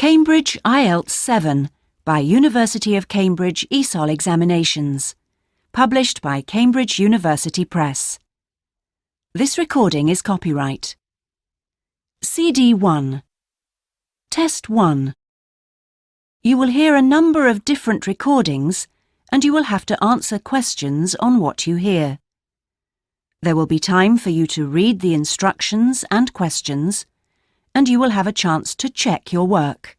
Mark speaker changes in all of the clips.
Speaker 1: Cambridge IELTS 7 by University of Cambridge ESOL Examinations, published by Cambridge University Press. This recording is copyright. CD 1. Test 1. You will hear a number of different recordings and you will have to answer questions on what you hear. There will be time for you to read the instructions and questions, and you will have a chance to check your work.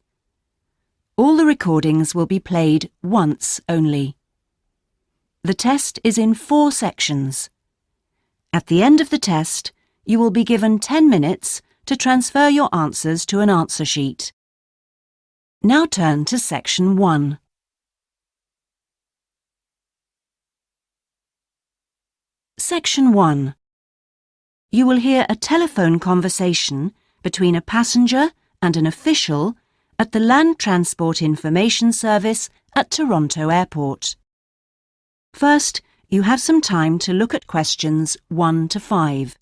Speaker 1: All the recordings will be played once only. The test is in 4 sections. At the end of the test, you will be given 10 minutes to transfer your answers to an answer sheet. Now turn to Section 1. Section 1. You will hear a telephone conversation between a passenger and an official at the Land Transport Information Service at Toronto Airport. First, you have some time to look at questions 1 to 5.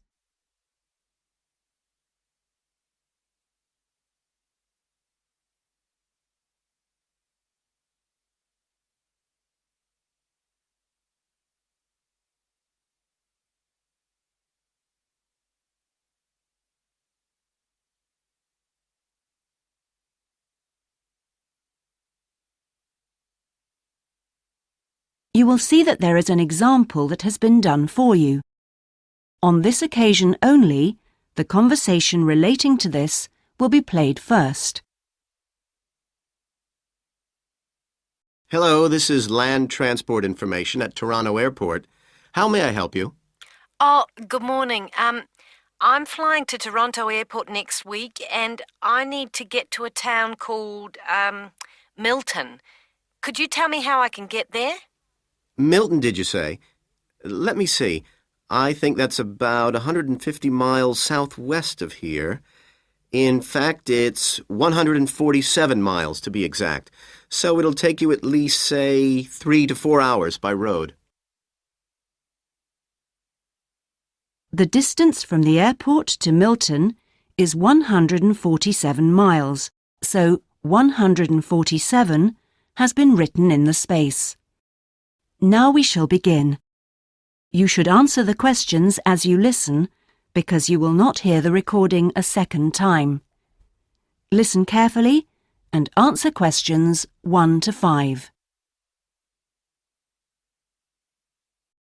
Speaker 1: You will see that there is an example that has been done for you. On this occasion only, the conversation relating to this will be played first.
Speaker 2: Hello, this is Land Transport Information at Toronto Airport. How may I help you?
Speaker 3: Oh, good morning. I'm flying to Toronto Airport next week and I need to get to a town called, Milton. Could you tell me how I can get there?
Speaker 2: Milton, did you say? Let me see. I think that's about 150 miles southwest of here. In fact, it's 147 miles to be exact. So it'll take you at least, say, 3 to 4 hours by road.
Speaker 1: The distance from the airport to Milton is 147 miles, so 147 has been written in the space. Now we shall begin. You should answer the questions as you listen, because you will not hear the recording a second time. Listen carefully and answer questions 1 to 5.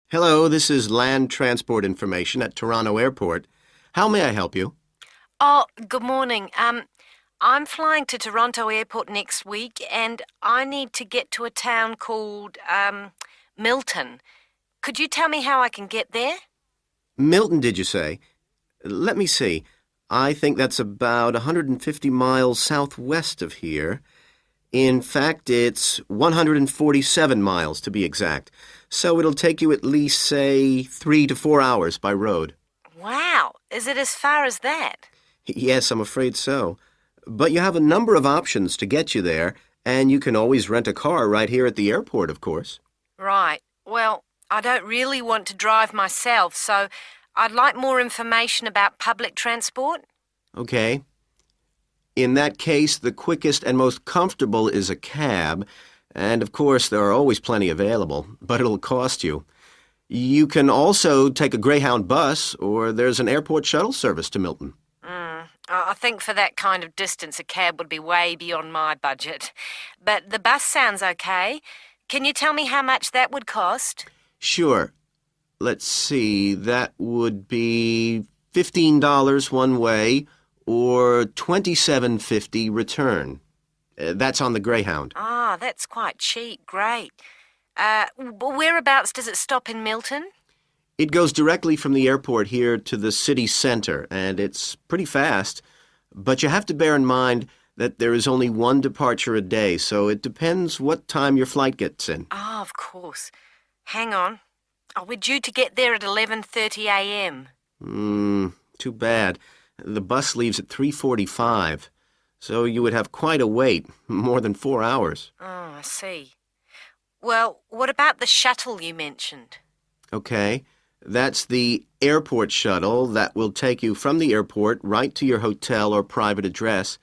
Speaker 2: Hello, this is Land Transport Information at Toronto Airport. How may I help you?
Speaker 3: Oh, good morning. I'm flying to Toronto Airport next week and I need to get to a town called, Milton. Could you tell me how I can get there?
Speaker 2: Milton, did you say? Let me see. I think that's about 150 miles southwest of here. In fact, it's 147 miles to be exact. So it'll take you at least, say, 3 to 4 hours by road.
Speaker 3: Wow, is it as far as that?
Speaker 2: Yes, I'm afraid so. But you have a number of options to get you there, and you can always rent a car right here at the airport, of course.
Speaker 3: Right. Well, I don't really want to drive myself, so I'd like more information about public transport.
Speaker 2: Okay. In that case, the quickest and most comfortable is a cab, and of course there are always plenty available, but it'll cost you. You can also take a Greyhound bus, or there's an airport shuttle service to Milton.
Speaker 3: I think for that kind of distance, a cab would be way beyond my budget. But the bus sounds okay. Can you tell me how much that would cost?
Speaker 2: Sure. Let's see, that would be $15 one way or $27.50 return. That's on the Greyhound.
Speaker 3: Ah, that's quite cheap. Great. Whereabouts does it stop in Milton?
Speaker 2: It goes directly from the airport here to the city center, and it's pretty fast. But you have to bear in mind that there is only one departure a day, so it depends what time your flight gets in.
Speaker 3: Ah, of course. Hang on. Oh, we're due to get there at 11:30 a.m.
Speaker 2: Too bad. The bus leaves at 3:45, so you would have quite a wait, more than 4 hours.
Speaker 3: Oh, I see. Well, what about the shuttle you mentioned?
Speaker 2: Okay, that's the airport shuttle that will take you from the airport right to your hotel or private address.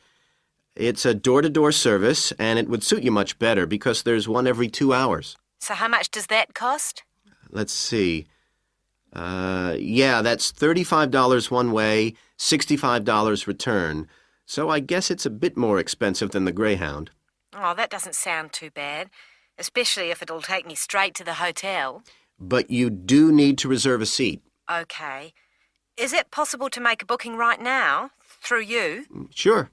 Speaker 2: It's a door-to-door service, and it would suit you much better because there's one every 2 hours.
Speaker 3: So how much does that cost?
Speaker 2: Let's see. Yeah, that's $35 one way, $65 return. So I guess it's a bit more expensive than the Greyhound.
Speaker 3: Oh, that doesn't sound too bad, especially if it'll take me straight to the hotel.
Speaker 2: But you do need to reserve a seat.
Speaker 3: Okay. Is it possible to make a booking right now, through you?
Speaker 2: Sure.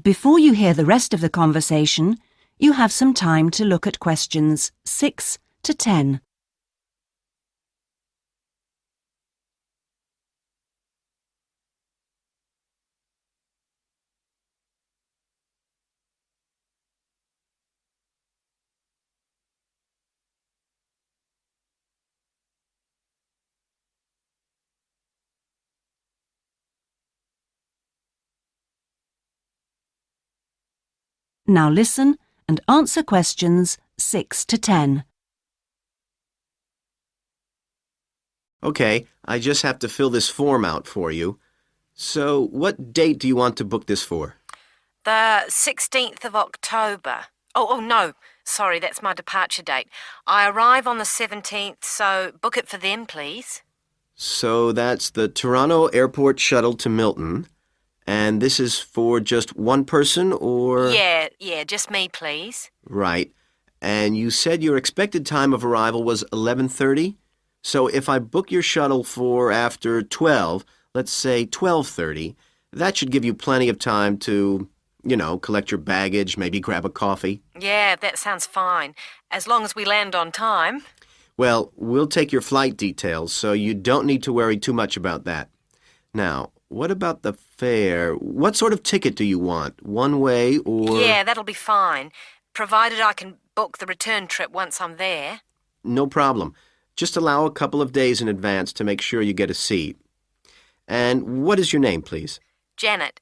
Speaker 1: Before you hear the rest of the conversation, you have some time to look at questions 6 to 10. Now listen and answer questions 6 to 10.
Speaker 2: Okay, I just have to fill this form out for you. So, what date do you want to book this for?
Speaker 3: The 16th of October. Oh, no. Sorry, that's my departure date. I arrive on the 17th, so book it for then, please.
Speaker 2: So that's the Toronto Airport shuttle to Milton. And this is for just one person, or?
Speaker 3: Yeah, just me, please.
Speaker 2: Right. And you said your expected time of arrival was 11:30? So if I book your shuttle for after 12, let's say 12:30, that should give you plenty of time to, collect your baggage, maybe grab a coffee.
Speaker 3: Yeah, that sounds fine. As long as we land on time.
Speaker 2: Well, we'll take your flight details, so you don't need to worry too much about that. Now, what about the fare? What sort of ticket do you want? One way or?
Speaker 3: Yeah, that'll be fine, provided I can book the return trip once I'm there.
Speaker 2: No problem. Just allow a couple of days in advance to make sure you get a seat. And what is your name, please?
Speaker 3: Janet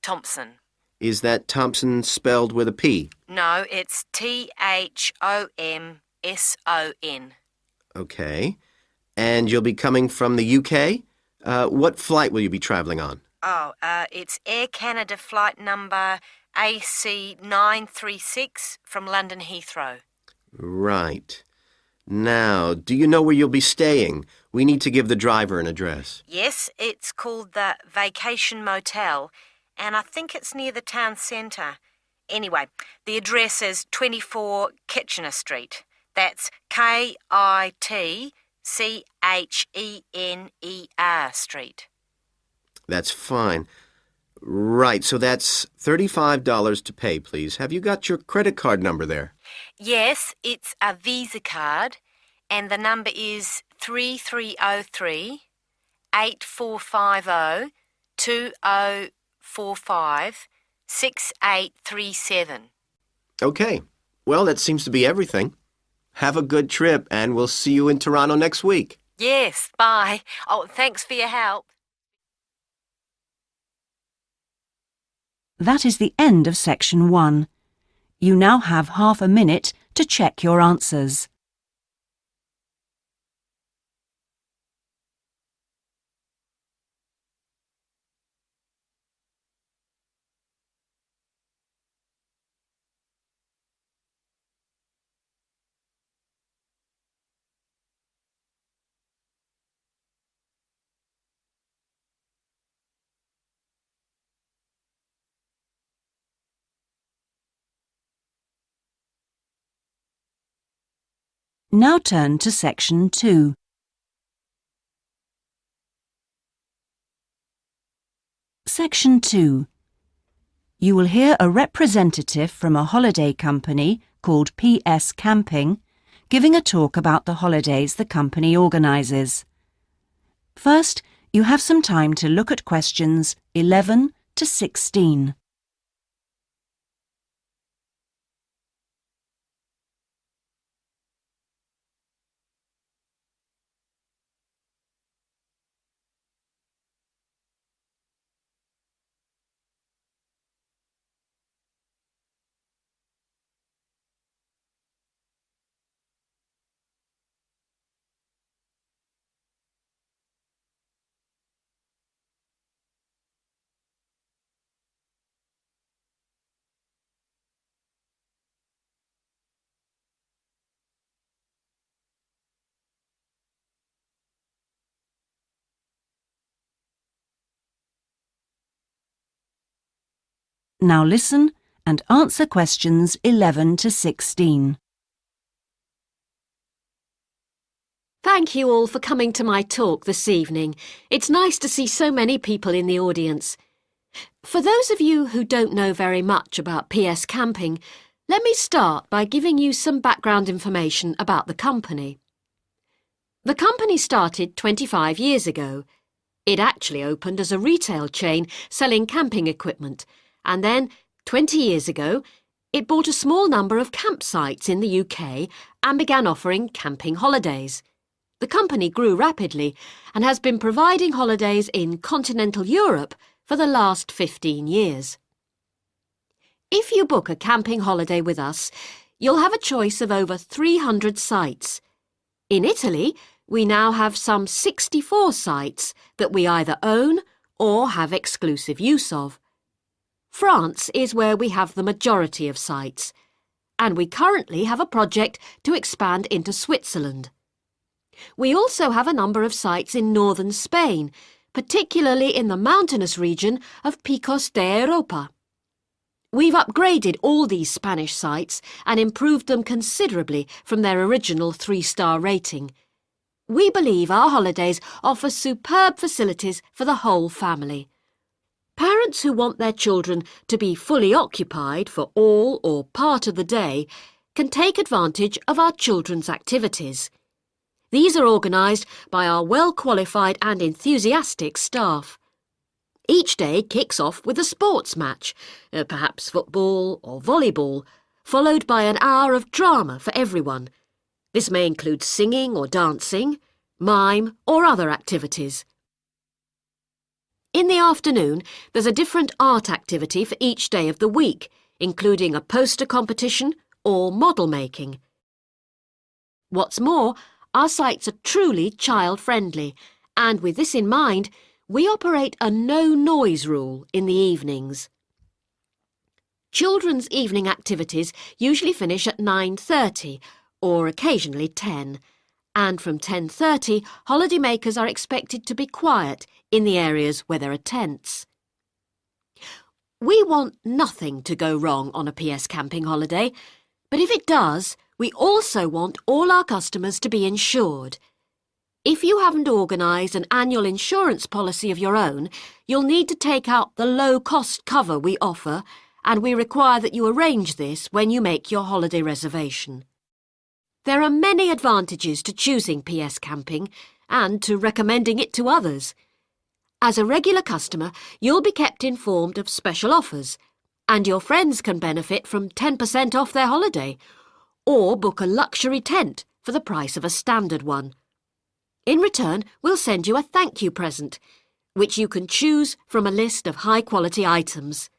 Speaker 3: Thompson.
Speaker 2: Is that Thompson spelled with a P?
Speaker 3: No, it's Thomson.
Speaker 2: Okay. And you'll be coming from the UK? What flight will you be traveling on?
Speaker 3: Oh, it's Air Canada flight number AC936 from London Heathrow.
Speaker 2: Right. Now, do you know where you'll be staying? We need to give the driver an address.
Speaker 3: Yes, it's called the Vacation Motel, and I think it's near the town centre. Anyway, the address is 24 Kitchener Street. That's Kitchener Street.
Speaker 2: That's fine. Right, so that's $35 to pay, please. Have you got your credit card number there?
Speaker 3: Yes, it's a Visa card, and the number is 3303 8450 2045 6837.
Speaker 2: Okay. Well, that seems to be everything. Have a good trip, and we'll see you in Toronto next week.
Speaker 3: Yes, bye. Oh, thanks for your help.
Speaker 1: That is the end of section 1. You now have half a minute to check your answers. Now turn to section 2. Section 2. You will hear a representative from a holiday company called PS Camping giving a talk about the holidays the company organises. First, you have some time to look at questions 11 to 16. Now listen and answer questions 11 to 16.
Speaker 4: Thank you all for coming to my talk this evening. It's nice to see so many people in the audience. For those of you who don't know very much about PS Camping, let me start by giving you some background information about the company. The company started 25 years ago. It actually opened as a retail chain selling camping equipment, and then, 20 years ago, it bought a small number of campsites in the UK and began offering camping holidays. The company grew rapidly and has been providing holidays in continental Europe for the last 15 years. If you book a camping holiday with us, you'll have a choice of over 300 sites. In Italy, we now have some 64 sites that we either own or have exclusive use of. France is where we have the majority of sites, and we currently have a project to expand into Switzerland. We also have a number of sites in northern Spain, particularly in the mountainous region of Picos de Europa. We've upgraded all these Spanish sites and improved them considerably from their original 3-star rating. We believe our holidays offer superb facilities for the whole family. Parents who want their children to be fully occupied for all or part of the day can take advantage of our children's activities. These are organised by our well-qualified and enthusiastic staff. Each day kicks off with a sports match, perhaps football or volleyball, followed by an hour of drama for everyone. This may include singing or dancing, mime or other activities. In the afternoon, there's a different art activity for each day of the week, including a poster competition or model making. What's more, our sites are truly child-friendly, and with this in mind, we operate a no-noise rule in the evenings. Children's evening activities usually finish at 9:30 or occasionally 10, and from 10:30, holidaymakers are expected to be quiet in the areas where there are tents. We want nothing to go wrong on a PS camping holiday, but if it does, we also want all our customers to be insured. If you haven't organised an annual insurance policy of your own, you'll need to take out the low-cost cover we offer, and we require that you arrange this when you make your holiday reservation. There are many advantages to choosing PS Camping and to recommending it to others. As a regular customer, you'll be kept informed of special offers, and your friends can benefit from 10% off their holiday, or book a luxury tent for the price of a standard one. In return, we'll send you a thank you present, which you can choose from a list of high-quality items.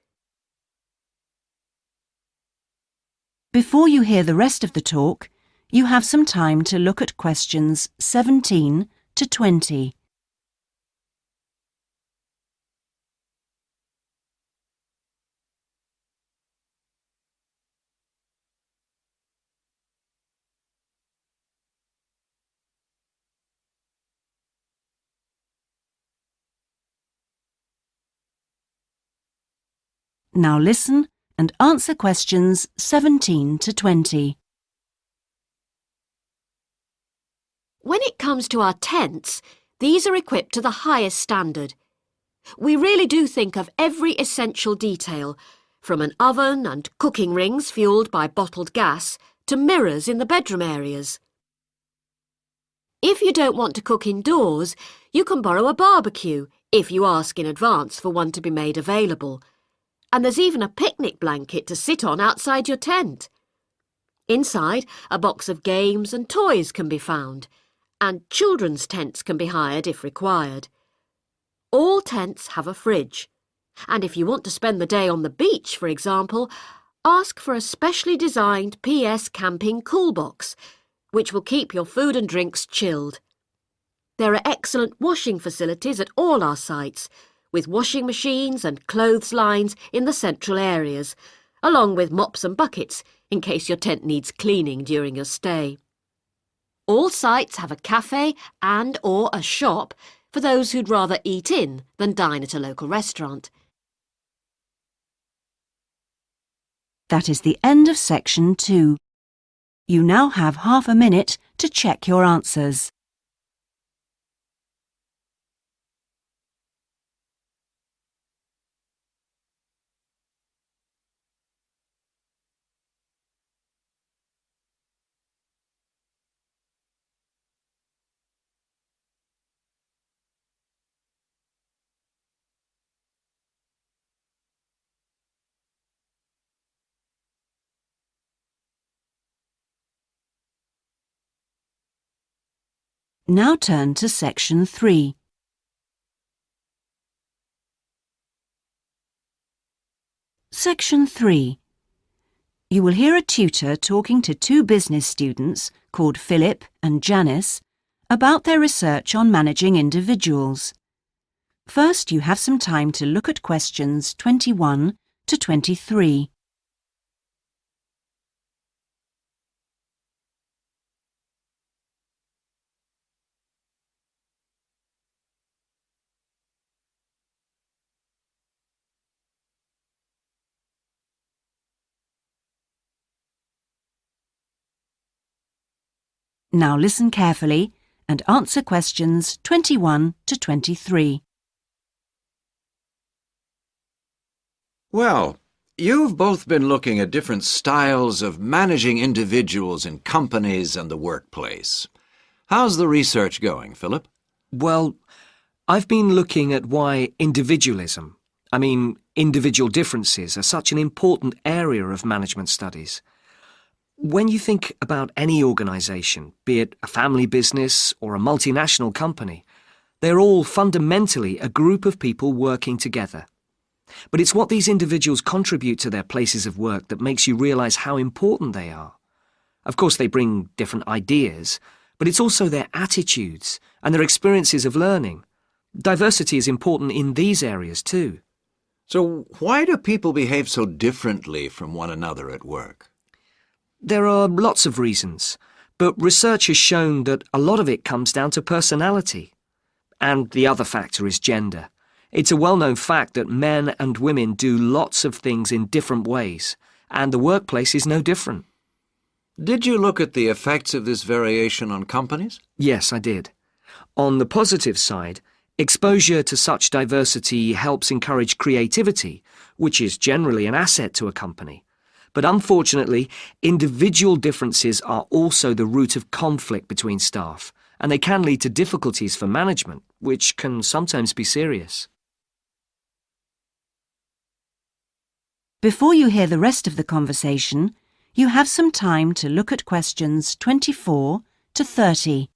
Speaker 1: Before you hear the rest of the talk, you have some time to look at questions 17 to 20. Now listen and answer questions 17 to 20.
Speaker 4: When it comes to our tents, these are equipped to the highest standard. We really do think of every essential detail, from an oven and cooking rings fuelled by bottled gas to mirrors in the bedroom areas. If you don't want to cook indoors, you can borrow a barbecue if you ask in advance for one to be made available. And there's even a picnic blanket to sit on outside your tent. Inside, a box of games and toys can be found, and children's tents can be hired if required. All tents have a fridge, and if you want to spend the day on the beach, for example, ask for a specially designed PS Camping cool box, which will keep your food and drinks chilled. There are excellent washing facilities at all our sites, with washing machines and clothes lines in the central areas, along with mops and buckets in case your tent needs cleaning during your stay. All sites have a cafe and/or a shop for those who'd rather eat in than dine at a local restaurant.
Speaker 1: That is the end of section 2. You now have half a minute to check your answers. Now turn to section 3. Section 3. You will hear a tutor talking to two business students called Philip and Janice about their research on managing individuals. First, you have some time to look at questions 21 to 23. Now listen carefully and answer questions 21 to 23.
Speaker 5: Well, you've both been looking at different styles of managing individuals in companies and the workplace. How's the research going, Philip?
Speaker 6: Well, I've been looking at why individualism, individual differences, are such an important area of management studies. When you think about any organisation, be it a family business or a multinational company, they're all fundamentally a group of people working together. But it's what these individuals contribute to their places of work that makes you realise how important they are. Of course, they bring different ideas, but it's also their attitudes and their experiences of learning. Diversity is important in these areas too.
Speaker 5: So why do people behave so differently from one another at work?
Speaker 6: There are lots of reasons, but research has shown that a lot of it comes down to personality. And the other factor is gender. It's a well-known fact that men and women do lots of things in different ways, and the workplace is no different.
Speaker 5: Did you look at the effects of this variation on companies?
Speaker 6: Yes, I did. On the positive side, exposure to such diversity helps encourage creativity, which is generally an asset to a company. But unfortunately, individual differences are also the root of conflict between staff, and they can lead to difficulties for management, which can sometimes be serious.
Speaker 1: Before you hear the rest of the conversation, you have some time to look at questions 24 to 30.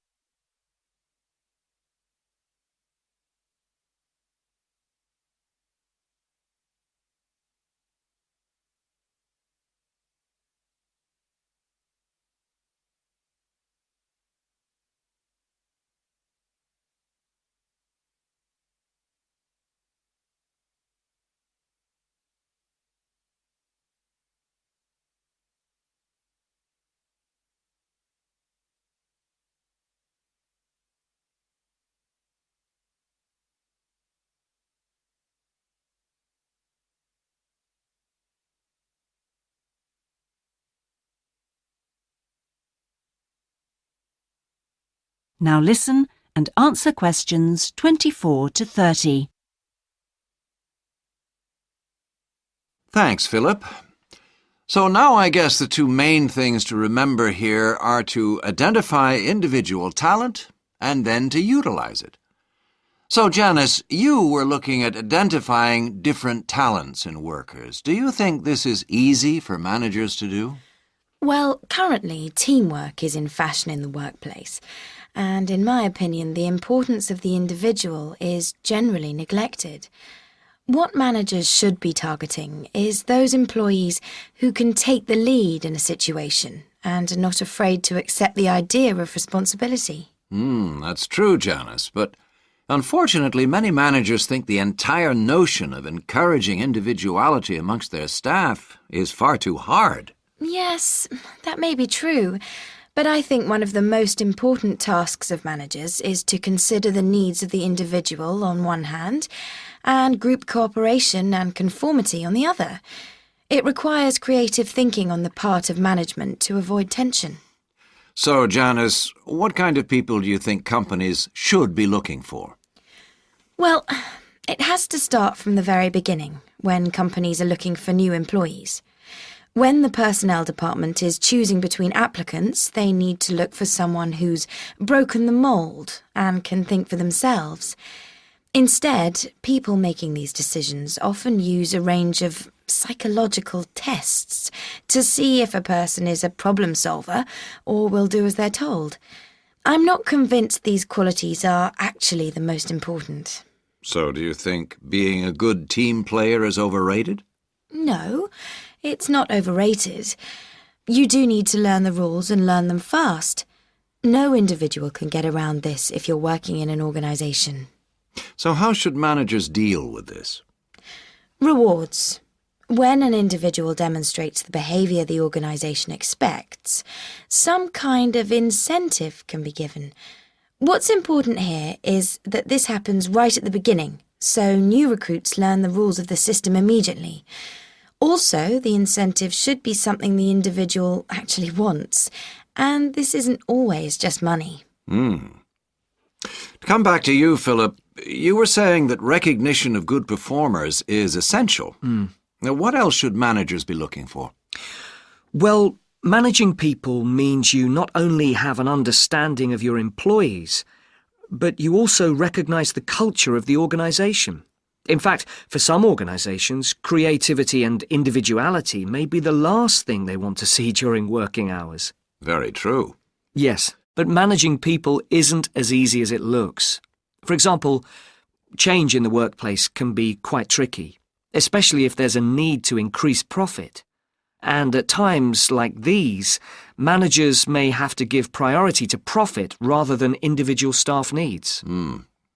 Speaker 1: Now listen and answer questions 24 to 30.
Speaker 5: Thanks, Philip. So now I guess the two main things to remember here are to identify individual talent and then to utilize it. So, Janice, you were looking at identifying different talents in workers. Do you think this is easy for managers to do?
Speaker 7: Well, currently, teamwork is in fashion in the workplace, and in my opinion, the importance of the individual is generally neglected. What managers should be targeting is those employees who can take the lead in a situation and are not afraid to accept the idea of responsibility.
Speaker 5: That's true, Janice, but unfortunately, many managers think the entire notion of encouraging individuality amongst their staff is far too hard.
Speaker 7: Yes, that may be true, but I think one of the most important tasks of managers is to consider the needs of the individual on one hand and group cooperation and conformity on the other. It requires creative thinking on the part of management to avoid tension.
Speaker 5: So, Janice, what kind of people do you think companies should be looking for?
Speaker 7: Well, it has to start from the very beginning, when companies are looking for new employees. When the personnel department is choosing between applicants, they need to look for someone who's broken the mould and can think for themselves. Instead, people making these decisions often use a range of psychological tests to see if a person is a problem solver or will do as they're told. I'm not convinced these qualities are actually the most important.
Speaker 5: So, do you think being a good team player is overrated?
Speaker 7: No, it's not overrated. You do need to learn the rules and learn them fast. No individual can get around this if you're working in an organisation.
Speaker 5: So how should managers deal with this?
Speaker 7: Rewards. When an individual demonstrates the behaviour the organisation expects, some kind of incentive can be given. What's important here is that this happens right at the beginning, so new recruits learn the rules of the system immediately. Also, the incentive should be something the individual actually wants, and this isn't always just money.
Speaker 5: To come back to you, Philip, you were saying that recognition of good performers is essential. Now, what else should managers be looking for?
Speaker 6: Well, managing people means you not only have an understanding of your employees, but you also recognise the culture of the organisation. In fact, for some organisations, creativity and individuality may be the last thing they want to see during working hours.
Speaker 5: Very true.
Speaker 6: Yes, but managing people isn't as easy as it looks. For example, change in the workplace can be quite tricky, especially if there's a need to increase profit. And at times like these, managers may have to give priority to profit rather than individual staff needs.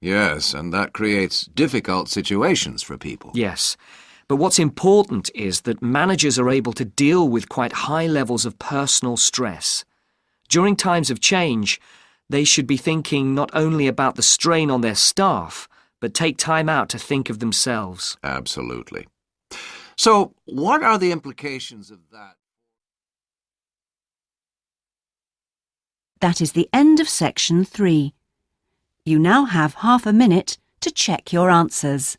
Speaker 5: Yes, and that creates difficult situations for people.
Speaker 6: Yes, but what's important is that managers are able to deal with quite high levels of personal stress. During times of change, they should be thinking not only about the strain on their staff, but take time out to think of themselves.
Speaker 5: Absolutely. So, what are the implications of that?
Speaker 1: That is the end of section 3. You now have half a minute to check your answers.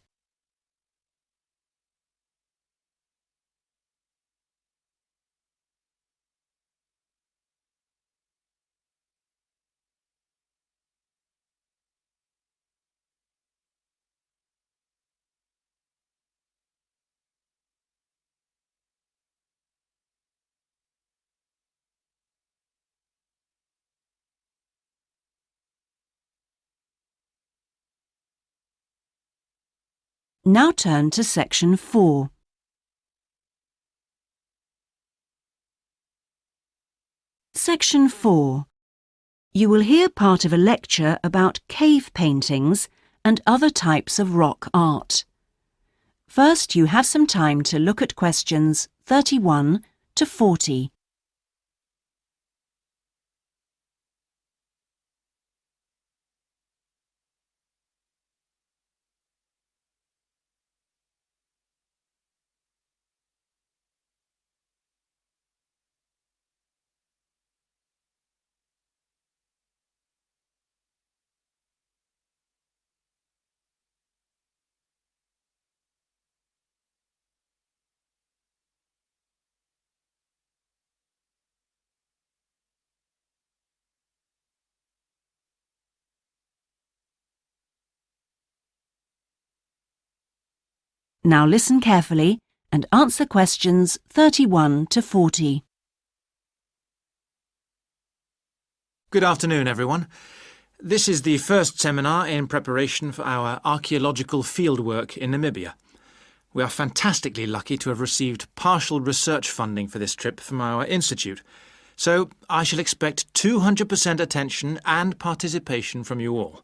Speaker 1: Now turn to section 4. Section 4. You will hear part of a lecture about cave paintings and other types of rock art. First, you have some time to look at questions 31 to 40. Now listen carefully and answer questions 31 to 40.
Speaker 8: Good afternoon, everyone. This is the first seminar in preparation for our archaeological fieldwork in Namibia. We are fantastically lucky to have received partial research funding for this trip from our institute, so I shall expect 200% attention and participation from you all.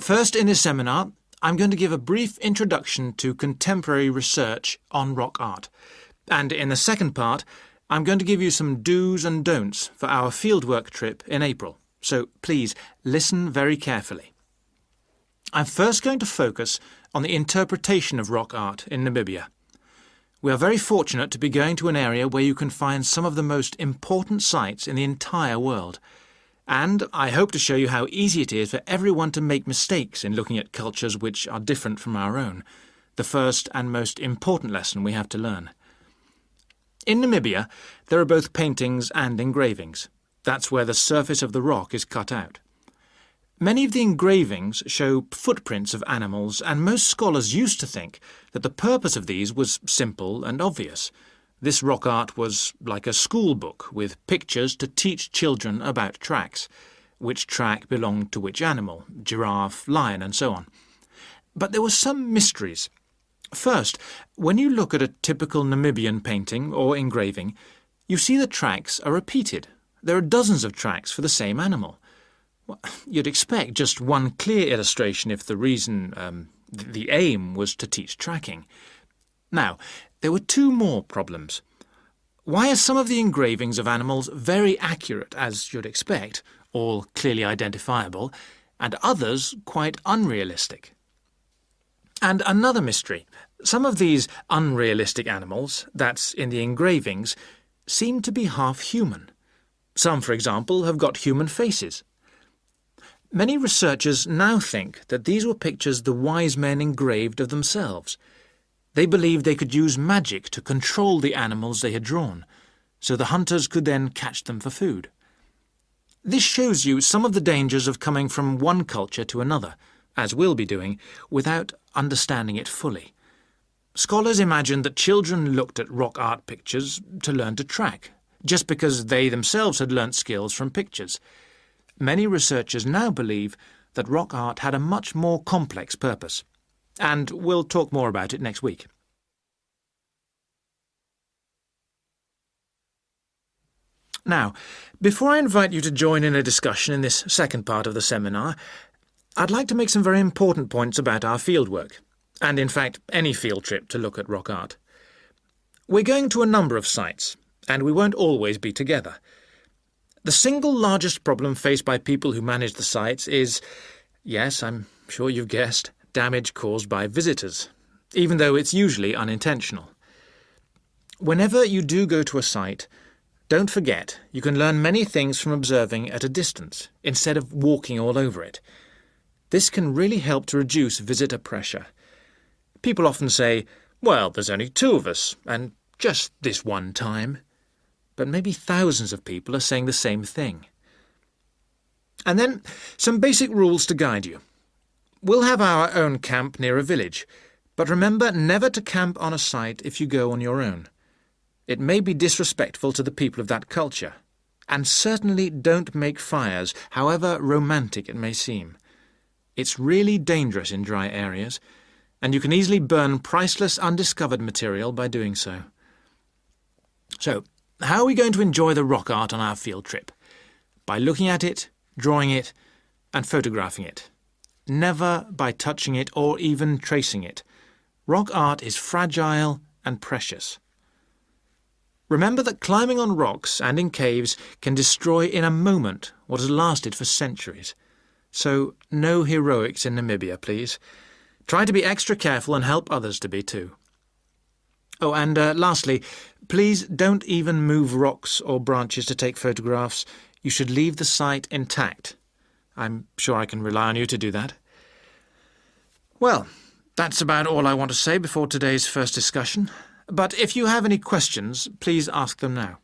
Speaker 8: First in this seminar, I'm going to give a brief introduction to contemporary research on rock art. And in the second part, I'm going to give you some do's and don'ts for our fieldwork trip in April. So please listen very carefully. I'm first going to focus on the interpretation of rock art in Namibia. We are very fortunate to be going to an area where you can find some of the most important sites in the entire world. And I hope to show you how easy it is for everyone to make mistakes in looking at cultures which are different from our own, the first and most important lesson we have to learn. In Namibia, there are both paintings and engravings. That's where the surface of the rock is cut out. Many of the engravings show footprints of animals, and most scholars used to think that the purpose of these was simple and obvious. This rock art was like a school book with pictures to teach children about tracks, which track belonged to which animal, giraffe, lion, and so on. But there were some mysteries. First, when you look at a typical Namibian painting or engraving, you see the tracks are repeated. There are dozens of tracks for the same animal. Well, you'd expect just one clear illustration if the reason, the aim was to teach tracking. Now, there were two more problems. Why are some of the engravings of animals very accurate, as you'd expect, all clearly identifiable, and others quite unrealistic? And another mystery. Some of these unrealistic animals, that's in the engravings, seem to be half human. Some, for example, have got human faces. Many researchers now think that these were pictures the wise men engraved of themselves. They believed they could use magic to control the animals they had drawn, so the hunters could then catch them for food. This shows you some of the dangers of coming from one culture to another, as we'll be doing, without understanding it fully. Scholars imagined that children looked at rock art pictures to learn to track, just because they themselves had learnt skills from pictures. Many researchers now believe that rock art had a much more complex purpose, and we'll talk more about it next week. Now, before I invite you to join in a discussion in this second part of the seminar, I'd like to make some very important points about our fieldwork, and in fact any field trip to look at rock art. We're going to a number of sites, and we won't always be together. The single largest problem faced by people who manage the sites is, yes, I'm sure you've guessed, damage caused by visitors, even though it's usually unintentional. Whenever you do go to a site, don't forget you can learn many things from observing at a distance, instead of walking all over it. This can really help to reduce visitor pressure. People often say, well, there's only 2 of us, and just this one time. But maybe thousands of people are saying the same thing. And then some basic rules to guide you. We'll have our own camp near a village, but remember never to camp on a site if you go on your own. It may be disrespectful to the people of that culture, and certainly don't make fires, however romantic it may seem. It's really dangerous in dry areas, and you can easily burn priceless undiscovered material by doing so. So, how are we going to enjoy the rock art on our field trip? By looking at it, drawing it, and photographing it. Never by touching it or even tracing it. Rock art is fragile and precious. Remember that climbing on rocks and in caves can destroy in a moment what has lasted for centuries. So no heroics in Namibia, please. Try to be extra careful and help others to be too. Oh, and lastly, please don't even move rocks or branches to take photographs. You should leave the site intact. I'm sure I can rely on you to do that. Well, that's about all I want to say before today's first discussion. But if you have any questions, please ask them now.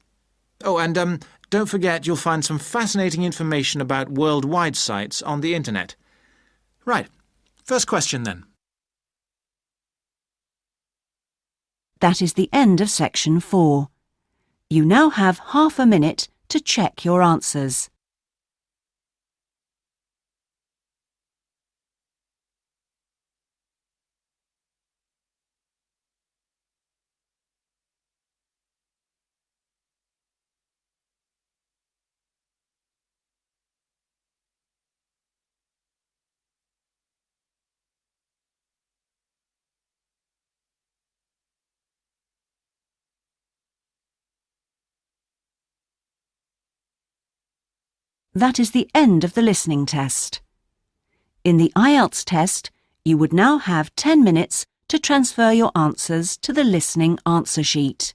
Speaker 8: Oh, and don't forget you'll find some fascinating information about worldwide sites on the internet. Right, first question then.
Speaker 1: That is the end of section 4. You now have half a minute to check your answers. That is the end of the listening test. In the IELTS test, you would now have 10 minutes to transfer your answers to the listening answer sheet.